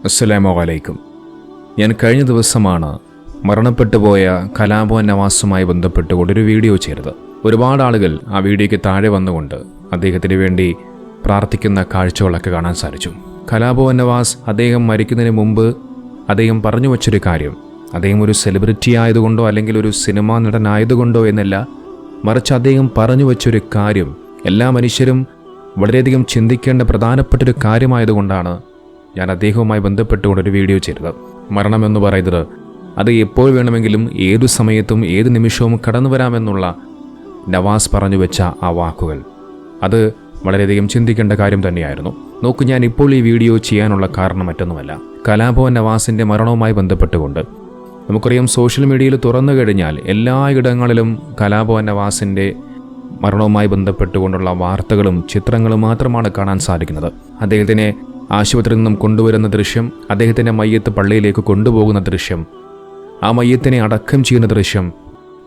അസ്സലാമു അലൈക്കും. ഞാൻ കഴിഞ്ഞ ദിവസമാണ് മരണപ്പെട്ടുപോയ കലാഭവൻ നവാസുമായി ബന്ധപ്പെട്ടുകൊണ്ട് ഒരു വീഡിയോ ചെയ്തത്. ഒരുപാട് ആളുകൾ ആ വീഡിയോയ്ക്ക് താഴെ വന്നുകൊണ്ട് അദ്ദേഹത്തിന് വേണ്ടി പ്രാർത്ഥിക്കുന്ന കാഴ്ചകളൊക്കെ കാണാൻ സാധിച്ചു. കലാഭവൻ നവാസ് അദ്ദേഹം മരിക്കുന്നതിന് മുമ്പ് അദ്ദേഹം പറഞ്ഞു വച്ചൊരു കാര്യം, അദ്ദേഹം ഒരു സെലിബ്രിറ്റി ആയതുകൊണ്ടോ അല്ലെങ്കിൽ ഒരു സിനിമാ നടനായതുകൊണ്ടോ എന്നല്ല, മറിച്ച് അദ്ദേഹം പറഞ്ഞു വച്ചൊരു കാര്യം എല്ലാ മനുഷ്യരും വളരെയധികം ചിന്തിക്കേണ്ട പ്രധാനപ്പെട്ടൊരു കാര്യമായതുകൊണ്ടാണ് ഞാൻ അദ്ദേഹവുമായി ബന്ധപ്പെട്ടുകൊണ്ടൊരു വീഡിയോ ചെയ്തത്. മരണമെന്ന് പറയുന്നത് അത് എപ്പോൾ വേണമെങ്കിലും ഏതു സമയത്തും ഏത് നിമിഷവും കടന്നു വരാമെന്നുള്ള നവാസ് പറഞ്ഞു വെച്ച ആ വാക്കുകൾ, അത് വളരെയധികം ചിന്തിക്കേണ്ട കാര്യം തന്നെയായിരുന്നു. നോക്കൂ, ഞാൻ ഇപ്പോൾ ഈ വീഡിയോ ചെയ്യാനുള്ള കാരണം മറ്റൊന്നുമല്ല. കലാഭവൻ നവാസിൻ്റെ മരണവുമായി ബന്ധപ്പെട്ടുകൊണ്ട് നമുക്കറിയാം, സോഷ്യൽ മീഡിയയിൽ തുറന്നു കഴിഞ്ഞാൽ എല്ലായിടങ്ങളിലും കലാഭവൻ നവാസിൻ്റെ മരണവുമായി ബന്ധപ്പെട്ടുകൊണ്ടുള്ള വാർത്തകളും ചിത്രങ്ങളും മാത്രമാണ് കാണാൻ സാധിക്കുന്നത്. അദ്ദേഹത്തിനെ ആശുപത്രിയിൽ നിന്നും കൊണ്ടുവരുന്ന ദൃശ്യം, അദ്ദേഹത്തിൻ്റെ മയ്യത്ത് പള്ളിയിലേക്ക് കൊണ്ടുപോകുന്ന ദൃശ്യം, ആ മയ്യത്തിനെ അടക്കം ചെയ്യുന്ന ദൃശ്യം,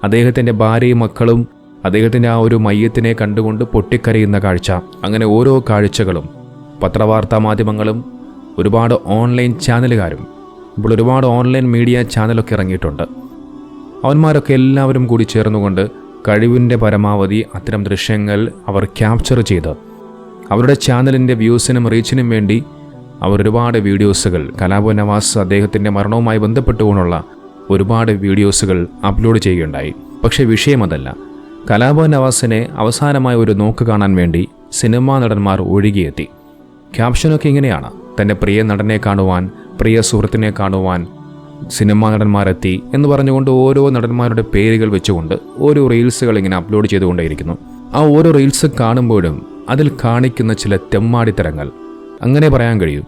അദ്ദേഹത്തിൻ്റെ ഭാര്യയും മക്കളും അദ്ദേഹത്തിൻ്റെ ആ ഒരു മയ്യത്തിനെ കണ്ടുകൊണ്ട് പൊട്ടിക്കരയുന്ന കാഴ്ച, അങ്ങനെ ഓരോ കാഴ്ചകളും പത്രവാർത്താ മാധ്യമങ്ങളും ഒരുപാട് ഓൺലൈൻ ചാനലുകാരും ഇപ്പോൾ ഒരുപാട് ഓൺലൈൻ മീഡിയ ചാനലൊക്കെ ഇറങ്ങിയിട്ടുണ്ട്. അവന്മാരൊക്കെ എല്ലാവരും കൂടി ചേർന്നുകൊണ്ട് കഴിവിൻ്റെ പരമാവധി അത്തരം ദൃശ്യങ്ങൾ അവർ ക്യാപ്ചർ ചെയ്ത് അവരുടെ ചാനലിൻ്റെ വ്യൂസിനും റീച്ചിനും വേണ്ടി അവർ ഒരുപാട് വീഡിയോസുകൾ, കലാഭവൻ നവാസ് അദ്ദേഹത്തിൻ്റെ മരണവുമായി ബന്ധപ്പെട്ടുകൊണ്ടുള്ള ഒരുപാട് വീഡിയോസുകൾ അപ്ലോഡ് ചെയ്യുകയുണ്ടായി. പക്ഷേ വിഷയം അതല്ല. കലാഭവൻ നവാസിനെ അവസാനമായ ഒരു നോക്ക് കാണാൻ വേണ്ടി സിനിമാ നടന്മാർ ഒഴുകിയെത്തി. ക്യാപ്ഷനൊക്കെ ഇങ്ങനെയാണ്: തൻ്റെ പ്രിയ നടനെ കാണുവാൻ, പ്രിയ സുഹൃത്തിനെ കാണുവാൻ സിനിമാ നടന്മാരെത്തി എന്ന് പറഞ്ഞുകൊണ്ട് ഓരോ നടന്മാരുടെ പേരുകൾ വെച്ചുകൊണ്ട് ഓരോ റീൽസുകൾ ഇങ്ങനെ അപ്ലോഡ് ചെയ്തുകൊണ്ടേയിരിക്കുന്നു. ആ ഓരോ റീൽസ് കാണുമ്പോഴും അതിൽ കാണിക്കുന്ന ചില തെമ്മാടിത്തരങ്ങൾ, അങ്ങനെ പറയാൻ കഴിയും.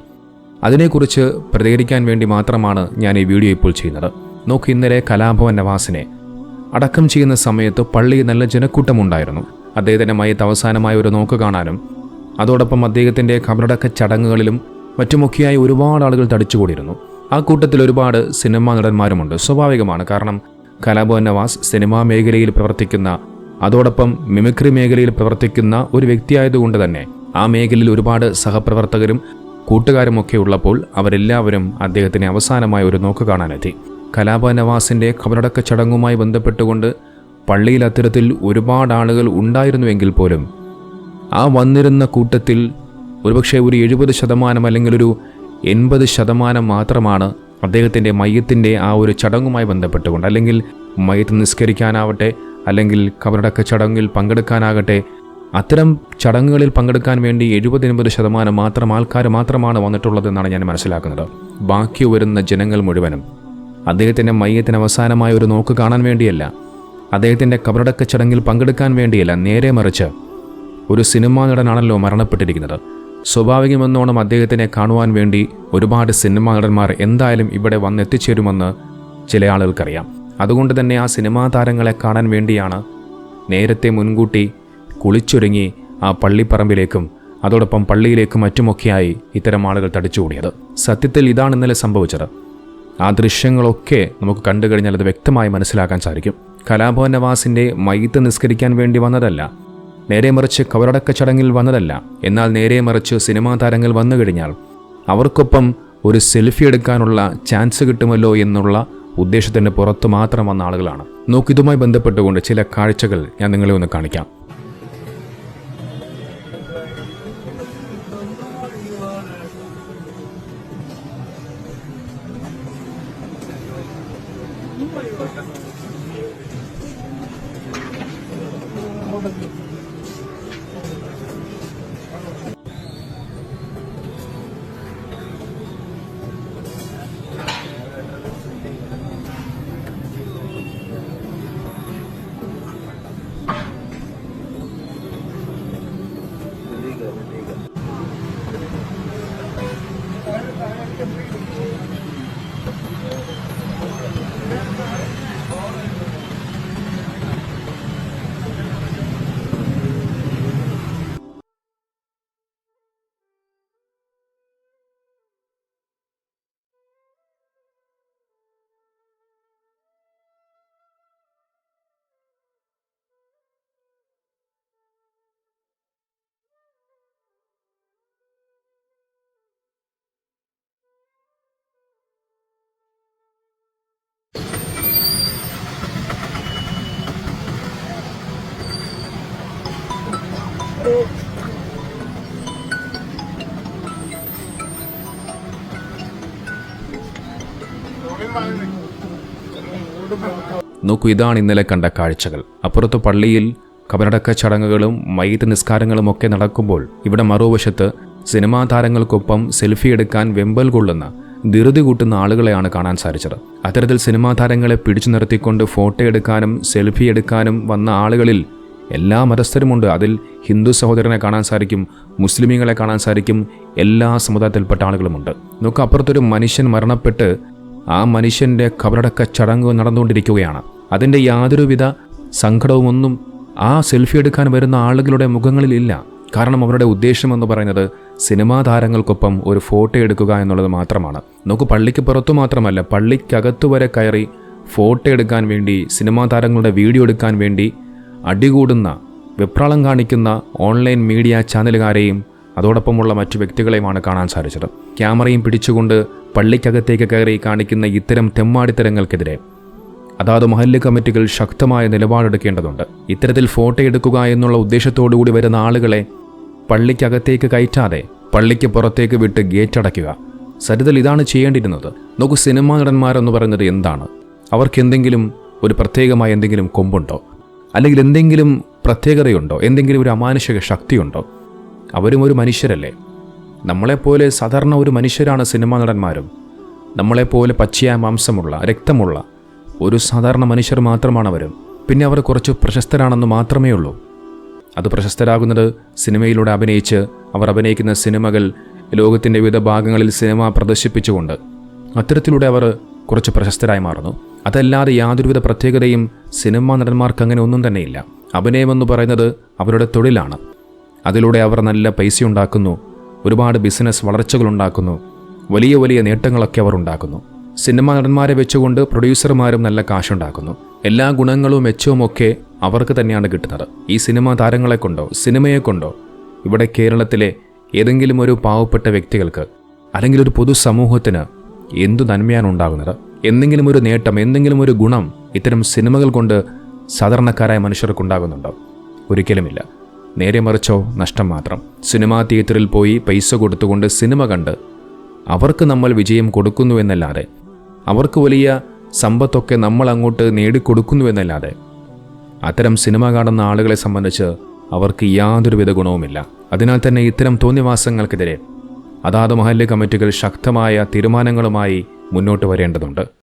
അതിനെക്കുറിച്ച് പ്രതികരിക്കാൻ വേണ്ടി മാത്രമാണ് ഞാൻ ഈ വീഡിയോ ഇപ്പോൾ ചെയ്യുന്നത്. നോക്ക്, ഇന്നലെ കലാഭവൻ നവാസിനെ അടക്കം ചെയ്യുന്ന സമയത്ത് പള്ളിയിൽ നല്ല ജനക്കൂട്ടമുണ്ടായിരുന്നു. അദ്ദേഹത്തിൻ്റെ മയ്യത്ത് അവസാനമായ ഒരു നോക്ക് കാണാനും അതോടൊപ്പം അദ്ദേഹത്തിൻ്റെ ഖബറടക്ക ചടങ്ങുകളിലും മറ്റുമൊക്കെയായി ഒരുപാട് ആളുകൾ തടിച്ചുകൂടിയിരുന്നു. ആ കൂട്ടത്തിൽ ഒരുപാട് സിനിമാ നടന്മാരുമുണ്ട്. സ്വാഭാവികമാണ്, കാരണം കലാഭവൻ നവാസ് സിനിമാ മേഖലയിൽ പ്രവർത്തിക്കുന്ന, അതോടൊപ്പം മിമിക്രി മേഖലയിൽ പ്രവർത്തിക്കുന്ന ഒരു വ്യക്തിയായതുകൊണ്ട് തന്നെ ആ മേഖലയിൽ ഒരുപാട് സഹപ്രവർത്തകരും കൂട്ടുകാരുമൊക്കെ ഉള്ളപ്പോൾ അവരെല്ലാവരും അദ്ദേഹത്തിന് അവസാനമായ ഒരു നോക്ക് കാണാനെത്തി. കലാഭവൻ നവാസിൻ്റെ ഖബറടക്ക ചടങ്ങുമായി ബന്ധപ്പെട്ടുകൊണ്ട് പള്ളിയിൽ അത്തരത്തിൽ ഒരുപാട് ആളുകൾ ഉണ്ടായിരുന്നുവെങ്കിൽ പോലും ആ വന്നിരുന്ന കൂട്ടത്തിൽ ഒരുപക്ഷെ ഒരു 70% അല്ലെങ്കിൽ ഒരു 80% മാത്രമാണ് അദ്ദേഹത്തിൻ്റെ മയ്യത്തിൻ്റെ ആ ഒരു ചടങ്ങുമായി ബന്ധപ്പെട്ടുകൊണ്ട്, അല്ലെങ്കിൽ മയ്യത്ത് നിസ്കരിക്കാനാവട്ടെ, അല്ലെങ്കിൽ ഖബറടക്ക ചടങ്ങിൽ പങ്കെടുക്കാനാകട്ടെ, അത്തരം ചടങ്ങുകളിൽ പങ്കെടുക്കാൻ വേണ്ടി 70-80% മാത്രം ആൾക്കാർ മാത്രമാണ് വന്നിട്ടുള്ളതെന്നാണ് ഞാൻ മനസ്സിലാക്കുന്നത്. ബാക്കി വരുന്ന ജനങ്ങൾ മുഴുവനും അദ്ദേഹത്തിൻ്റെ മയ്യത്തിന് അവസാനമായ ഒരു നോക്ക് കാണാൻ വേണ്ടിയല്ല, അദ്ദേഹത്തിൻ്റെ ഖബറടക്ക ചടങ്ങിൽ പങ്കെടുക്കാൻ വേണ്ടിയല്ല, നേരെ മറിച്ച് ഒരു സിനിമാ നടനാണല്ലോ മരണപ്പെട്ടിരിക്കുന്നത്. സ്വാഭാവികമെന്നോണം അദ്ദേഹത്തിനെ കാണുവാൻ വേണ്ടി ഒരുപാട് സിനിമാ നടന്മാർ എന്തായാലും ഇവിടെ വന്നെത്തിച്ചേരുമെന്ന് ചില ആളുകൾക്കറിയാം. അതുകൊണ്ട് തന്നെ ആ സിനിമാ താരങ്ങളെ കാണാൻ വേണ്ടിയാണ് നേരത്തെ മുൻകൂട്ടി കുളിച്ചൊരുങ്ങി ആ പള്ളിപ്പറമ്പിലേക്കും അതോടൊപ്പം പള്ളിയിലേക്കും മറ്റുമൊക്കെയായി ഇത്തരം ആളുകൾ തടിച്ചുകൂടിയത്. സത്യത്തിൽ ഇതാണ് ഇന്നലെ സംഭവിച്ചത്. ആ ദൃശ്യങ്ങളൊക്കെ നമുക്ക് കണ്ടു കഴിഞ്ഞാൽ അത് വ്യക്തമായി മനസ്സിലാക്കാൻ സാധിക്കും. കലാഭവൻ നവാസിൻ്റെ മയ്യത്ത് നിസ്കരിക്കാൻ വേണ്ടി വന്നതല്ല, നേരെ മറിച്ച് ഖബറടക്ക ചടങ്ങിൽ വന്നതല്ല. എന്നാൽ നേരെ മറിച്ച് സിനിമാ താരങ്ങൾ വന്നു കഴിഞ്ഞാൽ അവർക്കൊപ്പം ഒരു സെൽഫി എടുക്കാനുള്ള ചാൻസ് കിട്ടുമല്ലോ എന്നുള്ള ഉദ്ദേശത്തിൻ്റെ പുറത്ത് മാത്രം വന്ന ആളുകളാണ്. നോക്കിതുമായി ബന്ധപ്പെട്ടുകൊണ്ട് ചില കാഴ്ചകൾ ഞാൻ നിങ്ങളെ ഒന്ന് കാണിക്കാം. നോക്കൂ, ഇതാണ് ഇന്നലെ കണ്ട കാഴ്ചകൾ. അപ്പുറത്ത് പള്ളിയിൽ കബറടക്ക ചടങ്ങുകളും മയ്യിത്ത് നിസ്കാരങ്ങളും ഒക്കെ നടക്കുമ്പോൾ ഇവിടെ മറുവശത്ത് സിനിമാ താരങ്ങൾക്കൊപ്പം സെൽഫി എടുക്കാൻ വെമ്പൽ കൊള്ളുന്ന ധൃതി കൂട്ടുന്ന ആളുകളെയാണ് കാണാൻ സാധിച്ചത്. അത്തരത്തിൽ സിനിമാ താരങ്ങളെ പിടിച്ചു നിർത്തിക്കൊണ്ട് ഫോട്ടോ എടുക്കാനും സെൽഫി എടുക്കാനും വന്ന ആളുകളിൽ എല്ലാ മതസ്ഥരുമുണ്ട്. അതിൽ ഹിന്ദു സഹോദരനെ കാണാൻ സാധിക്കും, മുസ്ലിമീങ്ങളെ കാണാൻ സാധിക്കും, എല്ലാ സമുദായത്തിൽപ്പെട്ട ആളുകളുമുണ്ട്. നോക്ക്, അപ്പുറത്തൊരു മനുഷ്യൻ മരണപ്പെട്ട് ആ മനുഷ്യൻ്റെ ഖബറടക്ക ചടങ്ങ് നടന്നുകൊണ്ടിരിക്കുകയാണ്. അതിൻ്റെ യാതൊരുവിധ സങ്കടവുമൊന്നും ആ സെൽഫി എടുക്കാൻ വരുന്ന ആളുകളുടെ മുഖങ്ങളിലില്ല. കാരണം അവരുടെ ഉദ്ദേശമെന്ന് പറയുന്നത് സിനിമാ താരങ്ങൾക്കൊപ്പം ഒരു ഫോട്ടോ എടുക്കുക എന്നുള്ളത് മാത്രമാണ്. നോക്കൂ, പള്ളിക്ക് പുറത്തു മാത്രമല്ല, പള്ളിക്കകത്തു വരെ കയറി ഫോട്ടോ എടുക്കാൻ വേണ്ടി, സിനിമാ താരങ്ങളുടെ വീഡിയോ എടുക്കാൻ വേണ്ടി അടികൂടുന്ന, വെപ്രാളം കാണിക്കുന്ന ഓൺലൈൻ മീഡിയ ചാനലുകാരെയും അതോടൊപ്പമുള്ള മറ്റു വ്യക്തികളെയുമാണ് കാണാൻ സാധിച്ചത്. ക്യാമറയും പിടിച്ചുകൊണ്ട് പള്ളിക്കകത്തേക്ക് കയറി കാണിക്കുന്ന ഇത്തരം തെമ്മാടിത്തരങ്ങൾക്കെതിരെ അതാത് മഹല്ല് കമ്മിറ്റികൾ ശക്തമായ നിലപാടെടുക്കേണ്ടതുണ്ട്. ഇത്തരത്തിൽ ഫോട്ടോ എടുക്കുക എന്നുള്ള ഉദ്ദേശത്തോടുകൂടി വരുന്ന ആളുകളെ പള്ളിക്കകത്തേക്ക് കയറ്റാതെ പള്ളിക്ക് പുറത്തേക്ക് വിട്ട് ഗേറ്റ് അടയ്ക്കുക. സരിതൽ ഇതാണ് ചെയ്യേണ്ടിയിരുന്നത്. നോക്കൂ, സിനിമാ നടന്മാരെന്ന് പറയുന്നത് എന്താണ്? അവർക്ക് എന്തെങ്കിലും ഒരു പ്രത്യേകമായ എന്തെങ്കിലും കൊമ്പുണ്ടോ? അല്ലെങ്കിൽ എന്തെങ്കിലും പ്രത്യേകതയുണ്ടോ? എന്തെങ്കിലും ഒരു അമാനുഷിക ശക്തിയുണ്ടോ? അവരും ഒരു മനുഷ്യരല്ലേ? നമ്മളെപ്പോലെ സാധാരണ ഒരു മനുഷ്യരാണ് സിനിമാ നടന്മാരും. നമ്മളെപ്പോലെ പച്ചയായ മാംസമുള്ള, രക്തമുള്ള ഒരു സാധാരണ മനുഷ്യർ മാത്രമാണ് അവരും. പിന്നെ അവർ കുറച്ച് പ്രശസ്തരാണെന്ന് മാത്രമേ ഉള്ളൂ. അത് പ്രശസ്തരാകുന്നത് സിനിമയിലൂടെ അഭിനയിച്ച് അവർ അഭിനയിക്കുന്ന സിനിമകൾ ലോകത്തിൻ്റെ വിവിധ ഭാഗങ്ങളിൽ സിനിമ പ്രദർശിപ്പിച്ചുകൊണ്ട് അത്തരത്തിലൂടെ അവർ കുറച്ച് പ്രശസ്തരായി മാറുന്നു. അതല്ലാതെ യാതൊരുവിധ പ്രത്യേകതയും സിനിമാ നടന്മാർക്ക് അങ്ങനെ ഒന്നും തന്നെയില്ല. അഭിനയമെന്ന് പറയുന്നത് അവരുടെ തൊഴിലാണ്. അതിലൂടെ അവർ നല്ല പൈസ ഉണ്ടാക്കുന്നു, ഒരുപാട് ബിസിനസ് വളർച്ചകളുണ്ടാക്കുന്നു, വലിയ വലിയ നേട്ടങ്ങളൊക്കെ അവർ ഉണ്ടാക്കുന്നു. സിനിമാ നടന്മാരെ വെച്ചുകൊണ്ട് പ്രൊഡ്യൂസർമാരും നല്ല കാശുണ്ടാക്കുന്നു. എല്ലാ ഗുണങ്ങളും മെച്ചവുമൊക്കെ അവർക്ക് തന്നെയാണ് കിട്ടുന്നത്. ഈ സിനിമാ താരങ്ങളെ കൊണ്ടോ സിനിമയെ കൊണ്ടോ ഇവിടെ കേരളത്തിലെ ഏതെങ്കിലും ഒരു പാവപ്പെട്ട വ്യക്തികൾക്ക് അല്ലെങ്കിൽ ഒരു പൊതുസമൂഹത്തിന് എന്തു നന്മയാണ് ഉണ്ടാകുന്നത്? എന്തെങ്കിലും ഒരു നേട്ടം, എന്തെങ്കിലും ഒരു ഗുണം ഇത്തരം സിനിമകൾ കൊണ്ട് സാധാരണക്കാരായ മനുഷ്യർക്കുണ്ടാകുന്നുണ്ടോ? ഒരിക്കലുമില്ല. നേരെ മറിച്ചോ നഷ്ടം മാത്രം. സിനിമാ തിയേറ്ററിൽ പോയി പൈസ കൊടുത്തുകൊണ്ട് സിനിമ കണ്ട് അവർക്ക് നമ്മൾ വിജയം കൊടുക്കുന്നുവെന്നല്ലാതെ, അവർക്ക് വലിയ സമ്പത്തൊക്കെ നമ്മൾ അങ്ങോട്ട് നേടിക്കൊടുക്കുന്നുവെന്നല്ലാതെ, അത്തരം സിനിമ കാണുന്ന ആളുകളെ സംബന്ധിച്ച് അവർക്ക് യാതൊരുവിധ ഗുണവുമില്ല. അതിനാൽ തന്നെ ഇത്തരം തോന്നിവാസങ്ങൾക്കെതിരെ അതാത് മഹല്ല് കമ്മിറ്റികൾ ശക്തമായ തീരുമാനങ്ങളുമായി മുന്നോട്ട് വരേണ്ടതുണ്ട്.